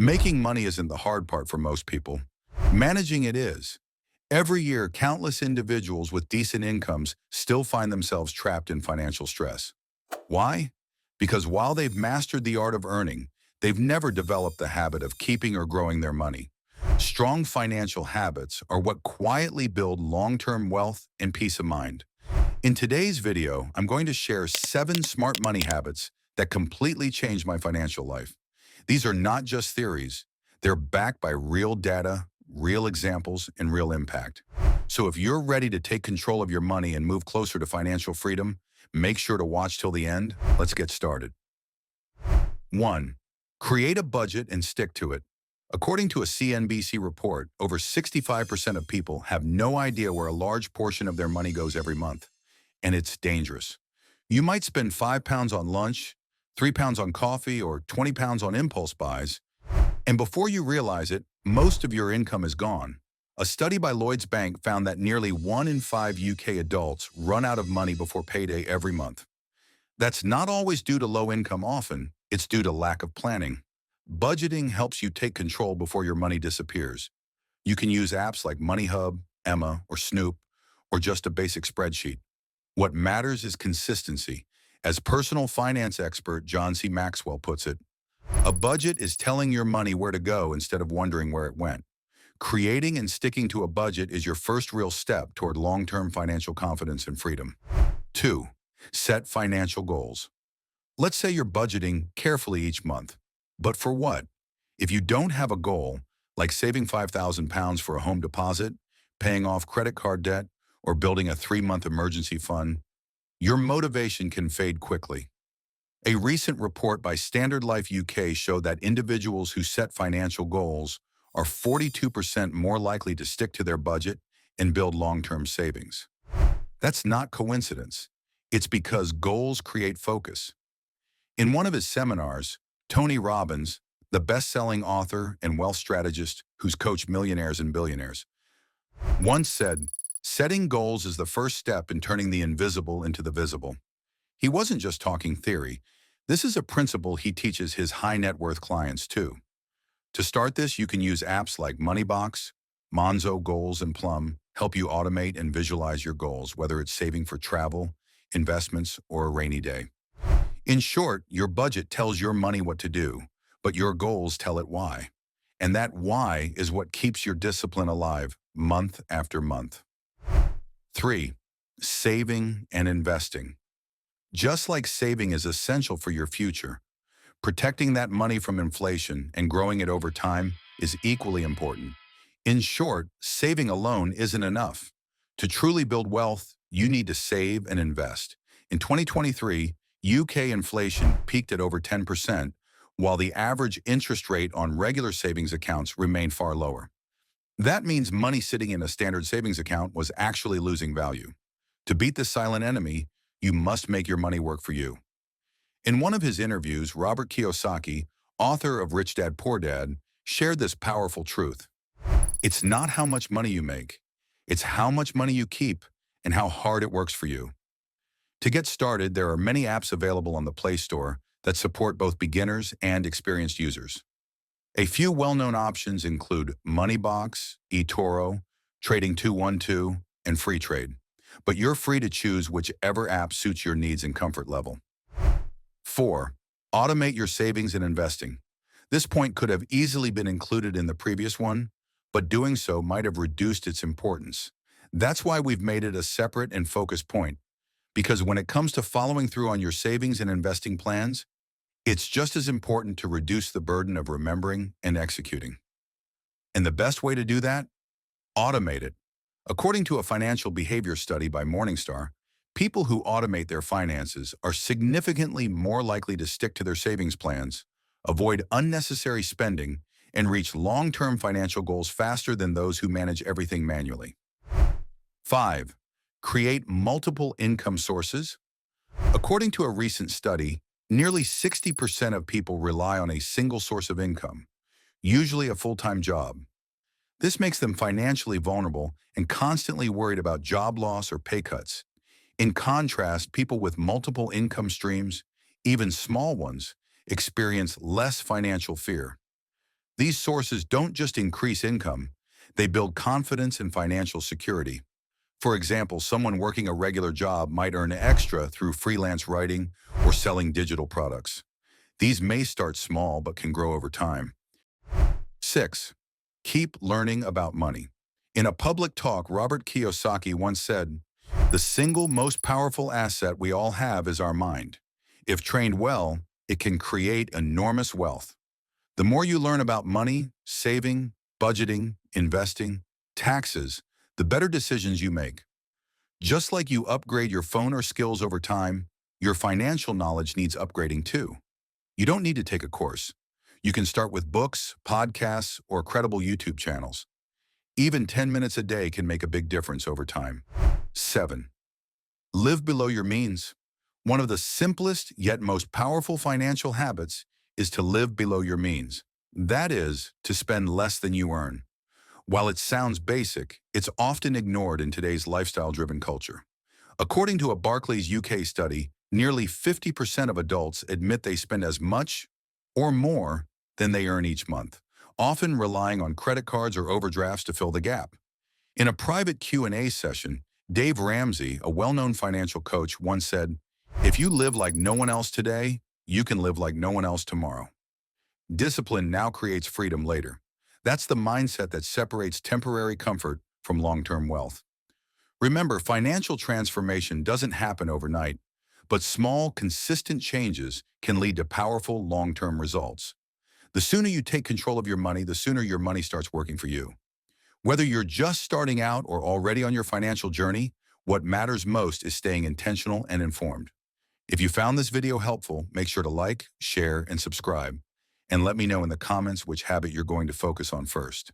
Making money isn't the hard part for most people. Managing it is. Every year, countless individuals with decent incomes still find themselves trapped in financial stress. Why? Because while they've mastered the art of earning, they've never developed the habit of keeping or growing their money. Strong financial habits are what quietly build long-term wealth and peace of mind. In today's video, I'm going to share 7 smart money habits that completely changed my financial life. These are not just theories. They're backed by real data, real examples, and real impact. So if you're ready to take control of your money and move closer to financial freedom, make sure to watch till the end. Let's get started. 1. Create a budget and stick to it. According to a CNBC report, over 65% of people have no idea where a large portion of their money goes every month. And it's dangerous. You might spend £5 on lunch, £3 on coffee, or £20 on impulse buys, and before you realize it, most of your income is gone. A study by Lloyds Bank found that nearly 1 in 5 UK adults run out of money before payday every month. That's not always due to low income often, it's due to lack of planning. Budgeting helps you take control before your money disappears. You can use apps like MoneyHub, Emma, or Snoop, or just a basic spreadsheet. What matters is consistency. As personal finance expert John C. Maxwell puts it, a budget is telling your money where to go instead of wondering where it went. Creating and sticking to a budget is your first real step toward long-term financial confidence and freedom. 2. Set financial goals. Let's say you're budgeting carefully each month. But for what? If you don't have a goal, like saving £5,000 for a home deposit, paying off credit card debt, or building a 3-month emergency fund, your motivation can fade quickly. A recent report by Standard Life UK showed that individuals who set financial goals are 42% more likely to stick to their budget and build long-term savings. That's not coincidence. It's because goals create focus. In one of his seminars, Tony Robbins, the best-selling author and wealth strategist who's coached millionaires and billionaires, once said, "Setting goals is the first step in turning the invisible into the visible." He wasn't just talking theory. This is a principle he teaches his high-net-worth clients too. To start this, you can use apps like Moneybox, Monzo Goals, and Plum help you automate and visualize your goals, whether it's saving for travel, investments, or a rainy day. In short, your budget tells your money what to do, but your goals tell it why. And that why is what keeps your discipline alive month after month. 3. Saving and investing. Just like saving is essential for your future, protecting that money from inflation and growing it over time is equally important. In short, saving alone isn't enough. To truly build wealth, you need to save and invest. In 2023, UK inflation peaked at over 10%, while the average interest rate on regular savings accounts remained far lower. That means money sitting in a standard savings account was actually losing value. To beat this silent enemy, you must make your money work for you. In one of his interviews, Robert Kiyosaki, author of Rich Dad Poor Dad, shared this powerful truth. It's not how much money you make, it's how much money you keep and how hard it works for you. To get started, there are many apps available on the Play Store that support both beginners and experienced users. A few well-known options include Moneybox, eToro, Trading212, and Freetrade. But you're free to choose whichever app suits your needs and comfort level. 4. Automate your savings and investing. This point could have easily been included in the previous one, but doing so might have reduced its importance. That's why we've made it a separate and focused point, because when it comes to following through on your savings and investing plans, it's just as important to reduce the burden of remembering and executing. And the best way to do that? Automate it. According to a financial behavior study by Morningstar, people who automate their finances are significantly more likely to stick to their savings plans, avoid unnecessary spending, and reach long-term financial goals faster than those who manage everything manually. 5. Create multiple income sources. According to a recent study, nearly 60% of people rely on a single source of income, usually a full-time job. This makes them financially vulnerable and constantly worried about job loss or pay cuts. In contrast, people with multiple income streams, even small ones, experience less financial fear. These sources don't just increase income, they build confidence and financial security. For example, someone working a regular job might earn extra through freelance writing or selling digital products. These may start small but can grow over time. 6. Keep learning about money. In a public talk, Robert Kiyosaki once said, "The single most powerful asset we all have is our mind. If trained well, it can create enormous wealth." The more you learn about money, saving, budgeting, investing, taxes, the better decisions you make. Just like you upgrade your phone or skills over time, your financial knowledge needs upgrading too. You don't need to take a course. You can start with books, podcasts, or credible YouTube channels. Even 10 minutes a day can make a big difference over time. 7. Live below your means. One of the simplest yet most powerful financial habits is to live below your means. That is, to spend less than you earn. While it sounds basic, it's often ignored in today's lifestyle-driven culture. According to a Barclays UK study, nearly 50% of adults admit they spend as much or more than they earn each month, often relying on credit cards or overdrafts to fill the gap. In a private Q&A session, Dave Ramsey, a well-known financial coach, once said, "If you live like no one else today, you can live like no one else tomorrow." Discipline now creates freedom later. That's the mindset that separates temporary comfort from long-term wealth. Remember, financial transformation doesn't happen overnight, but small, consistent changes can lead to powerful long-term results. The sooner you take control of your money, the sooner your money starts working for you. Whether you're just starting out or already on your financial journey, what matters most is staying intentional and informed. If you found this video helpful, make sure to like, share, and subscribe. And let me know in the comments which habit you're going to focus on first.